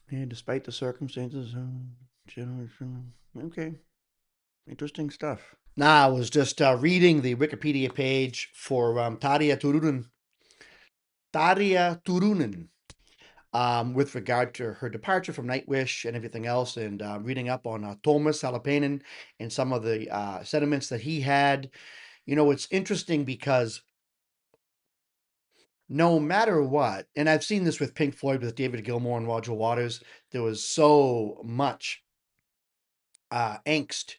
Yeah, despite the circumstances, generation. Okay, interesting stuff. Nah, I was just reading the Wikipedia page for Tarja Turunen, with regard to her departure from Nightwish and everything else, and reading up on Thomas Halapainen and some of the sentiments that he had. You know, it's interesting because no matter what, and I've seen this with Pink Floyd with David Gilmour and Roger Waters, there was so much angst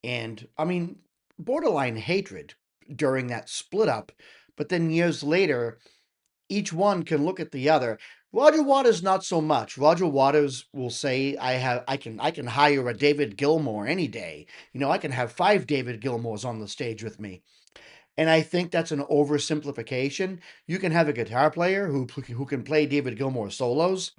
and, I mean, borderline hatred during that split up. But then years later, each one can look at the other. Roger Waters not so much. Roger Waters will say, I can hire a David Gilmour any day. You know, I can have 5 David Gilmours on the stage with me. And I think that's an oversimplification. You can have a guitar player who can play David Gilmour solos.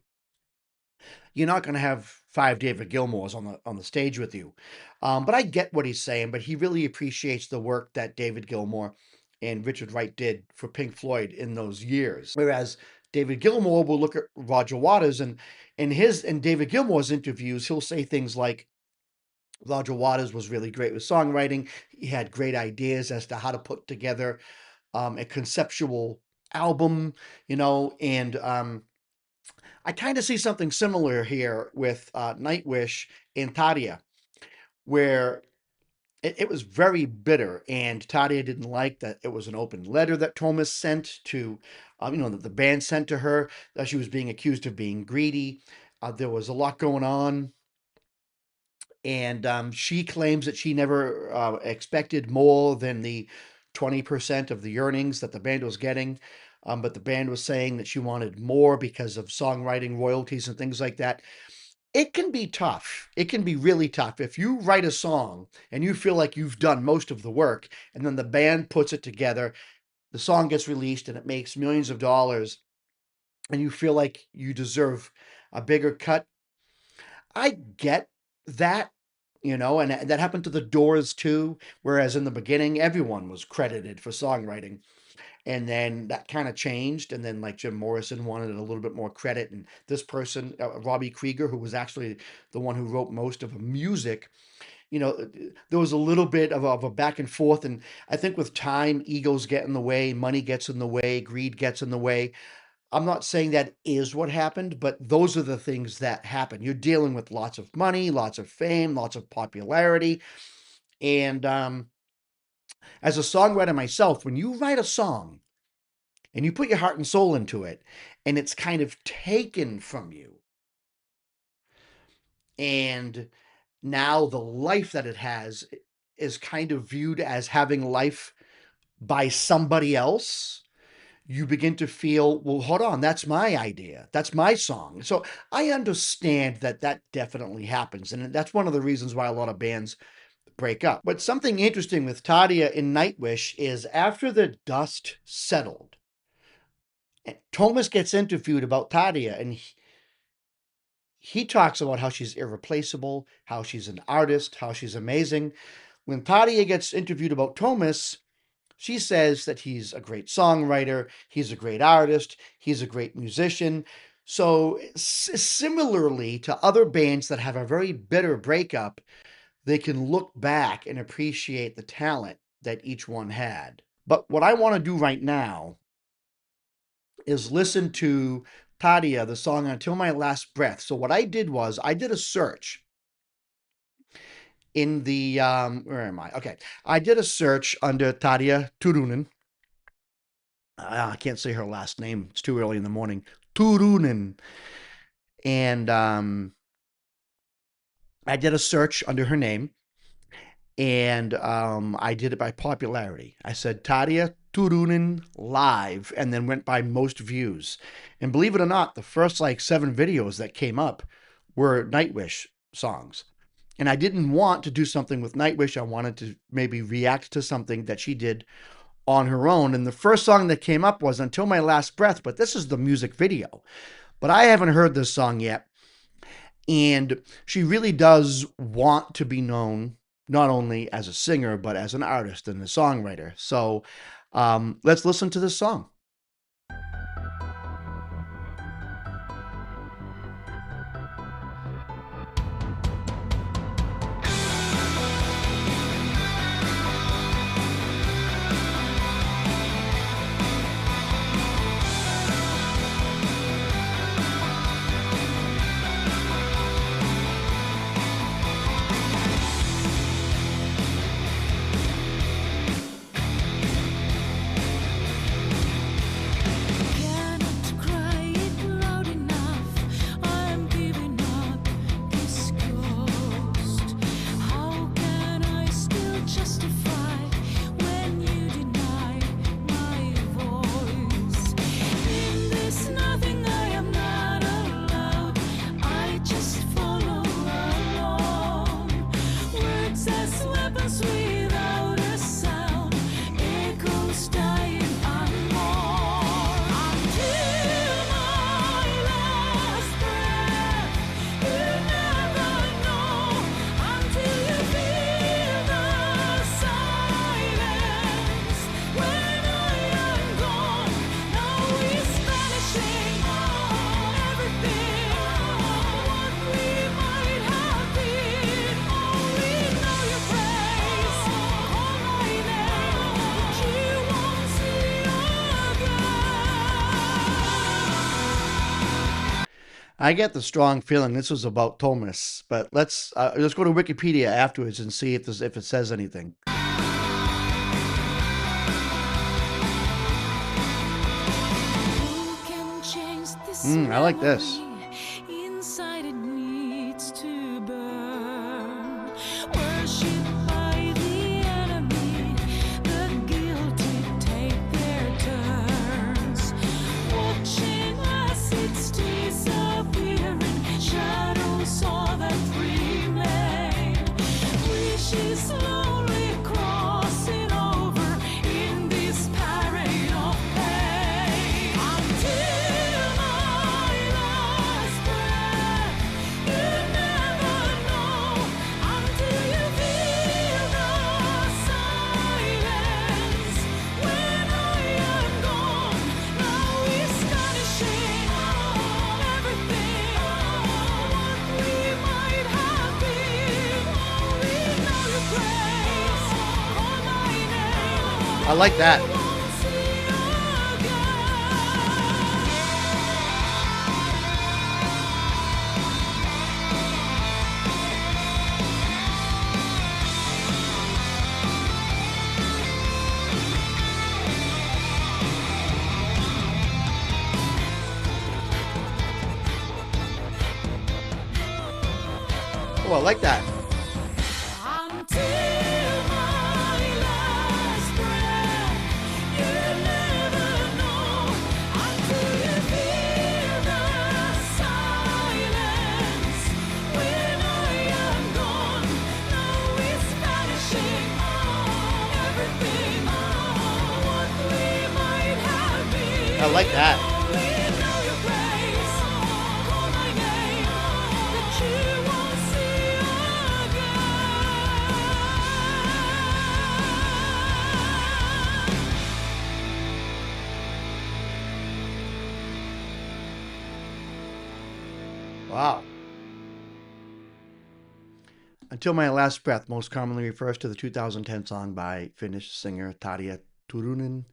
You're not going to have 5 David Gilmours on the stage with you. But I get what he's saying. But he really appreciates the work that David Gilmour and Richard Wright did for Pink Floyd in those years. Whereas David Gilmour will look at Roger Waters and in David Gilmour's interviews, he'll say things like, Roger Waters was really great with songwriting. He had great ideas as to how to put together a conceptual album, you know, and I kind of see something similar here with Nightwish and Tarja, where it was very bitter, and Tarja didn't like that it was an open letter that Thomas sent to, that the band sent to her, that she was being accused of being greedy. There was a lot going on, and she claims that she never expected more than the 20% of the earnings that the band was getting. But the band was saying that she wanted more because of songwriting royalties and things like that. It can be tough. It can be really tough. If you write a song and you feel like you've done most of the work, and then the band puts it together, the song gets released and it makes millions of dollars, and you feel like you deserve a bigger cut. I get that, and that happened to the Doors too, whereas in the beginning, everyone was credited for songwriting. And then that kind of changed. And then, like, Jim Morrison wanted a little bit more credit. And this person, Robbie Krieger, who was actually the one who wrote most of the music, there was a little bit of a back and forth. And I think with time, egos get in the way, money gets in the way, greed gets in the way. I'm not saying that is what happened, but those are the things that happen. You're dealing with lots of money, lots of fame, lots of popularity. And as a songwriter myself, when you write a song and you put your heart and soul into it, and it's kind of taken from you, and now the life that it has is kind of viewed as having life by somebody else, you begin to feel, well, hold on, that's my idea. That's my song. So I understand that that definitely happens. And that's one of the reasons why a lot of bands break up. But something interesting with Tadia in Nightwish is after the dust settled, Thomas gets interviewed about Tadia, and he talks about how she's irreplaceable, how she's an artist, how she's amazing. When Tadia gets interviewed about Thomas, she says that he's a great songwriter, he's a great artist, he's a great musician. So, similarly to other bands that have a very bitter breakup, they can look back and appreciate the talent that each one had. But what I want to do right now is listen to Tadia, the song Until My Last Breath. So, what I did was I did a search in the, where am I? Okay. I did a search under Tarja Turunen. I can't say her last name. It's too early in the morning. Turunen. And I did a search under her name, and I did it by popularity. I said Tarja Turunen live, and then went by most views. And believe it or not, the first like 7 videos that came up were Nightwish songs. And I didn't want to do something with Nightwish. I wanted to maybe react to something that she did on her own. And the first song that came up was Until My Last Breath, but this is the music video. But I haven't heard this song yet. And she really does want to be known not only as a singer, but as an artist and a songwriter. So let's listen to this song. I get the strong feeling this was about Thomas, but let's go to Wikipedia afterwards and see if it says anything. I like this. Inside it needs to burn. Worshipped by the enemy, the guilty take their turns. Watching as it's disappearing, shadows all that remain. Wishes slowly crossing over in this parade of pain. Until my last breath, you never know. Until you feel the silence. When I am gone, now is vanishing everything. What we might have been. Only know your grace. Call my name. I like that. Won't see again. Oh, I like that. Until my last breath, you never know. Until you feel the silence. When I am gone, now it's vanishing. Everything, what we might have been. I like that. Only know your grace. Call my name, that you won't see again. Wow. Until My Last Breath most commonly refers to the 2010 song by Finnish singer Tarja Turunen.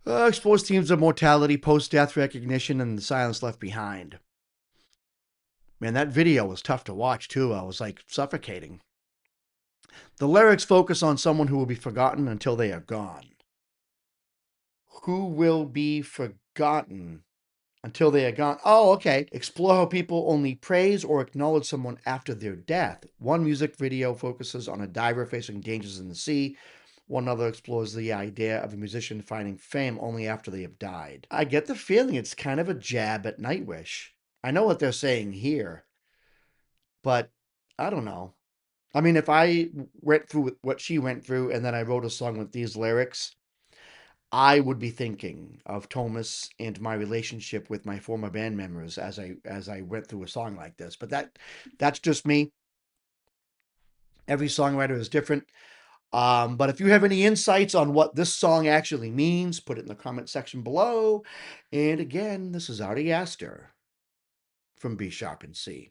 Explores themes of mortality, post-death recognition, and the silence left behind. Man, that video was tough to watch too. I was like suffocating. The lyrics focus on someone who will be forgotten until they are gone. Who will be forgotten until they are gone? Oh, okay. Explore how people only praise or acknowledge someone after their death. One music video focuses on a diver facing dangers in the sea. One other explores the idea of a musician finding fame only after they have died. I get the feeling it's kind of a jab at Nightwish. I know what they're saying here, but I don't know. I mean, if I went through what she went through and then I wrote a song with these lyrics, I would be thinking of Thomas and my relationship with my former band members as I went through a song like this. But that's just me. Every songwriter is different. But if you have any insights on what this song actually means, put it in the comment section below. And again, this is Ari Aster from B Sharp and C.